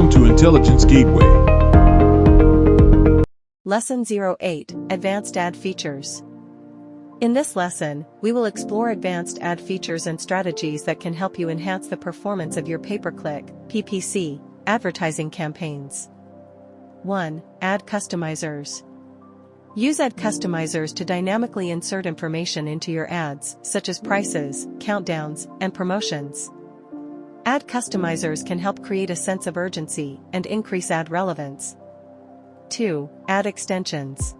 Welcome to Intelligence Gateway. Lesson 08, Advanced Ad Features. In this lesson, we will explore advanced ad features and strategies that can help you enhance the performance of your pay-per-click advertising campaigns. 1. Ad customizers. Use ad customizers to dynamically insert information into your ads, such as prices, countdowns, and promotions. Ad customizers can help create a sense of urgency and increase ad relevance. 2. Ad extensions.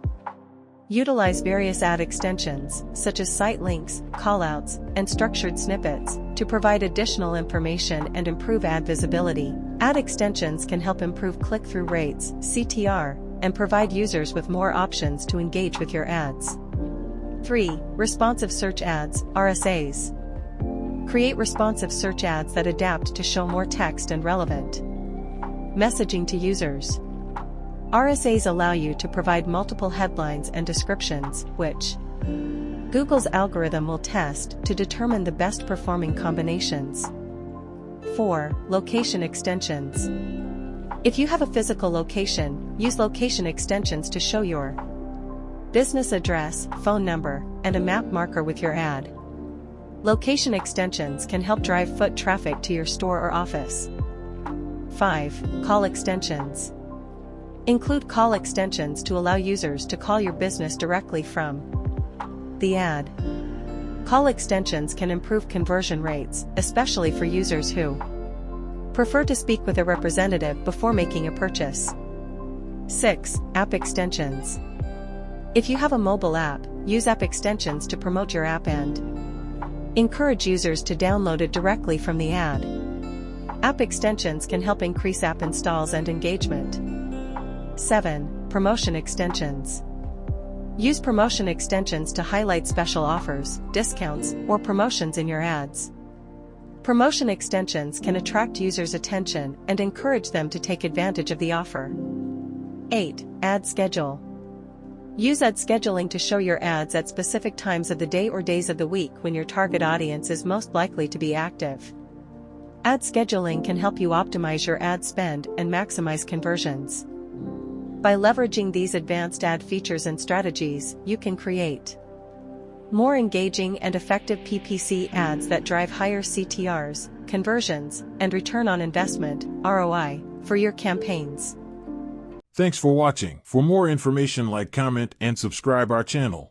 Utilize various ad extensions, such as site links, callouts, and structured snippets, to provide additional information and improve ad visibility. Ad extensions can help improve click-through rates, CTR, and provide users with more options to engage with your ads. 3. Responsive search ads, RSAs. Create responsive search ads that adapt to show more text and relevant messaging to users. RSAs allow you to provide multiple headlines and descriptions, which Google's algorithm will test to determine the best performing combinations. 4. Location extensions. If you have a physical location, use location extensions to show your business address, phone number, and a map marker with your ad. Location extensions can help drive foot traffic to your store or office. 5. Call extensions. Include call extensions to allow users to call your business directly from the ad. Call extensions can improve conversion rates, especially for users who prefer to speak with a representative before making a purchase. 6. App extensions. If you have a mobile app, use app extensions to promote your app and encourage users to download it directly from the ad. App extensions can help increase app installs and engagement. 7. Promotion extensions. Use promotion extensions to highlight special offers, discounts, or promotions in your ads. Promotion extensions can attract users' attention and encourage them to take advantage of the offer. 8. Ad schedule. Use ad scheduling to show your ads at specific times of the day or days of the week when your target audience is most likely to be active. Ad scheduling can help you optimize your ad spend and maximize conversions. By leveraging these advanced ad features and strategies, you can create more engaging and effective PPC ads that drive higher CTRs, conversions, and return on investment, ROI, for your campaigns. Thanks for watching. For more information, like, comment, and subscribe our channel.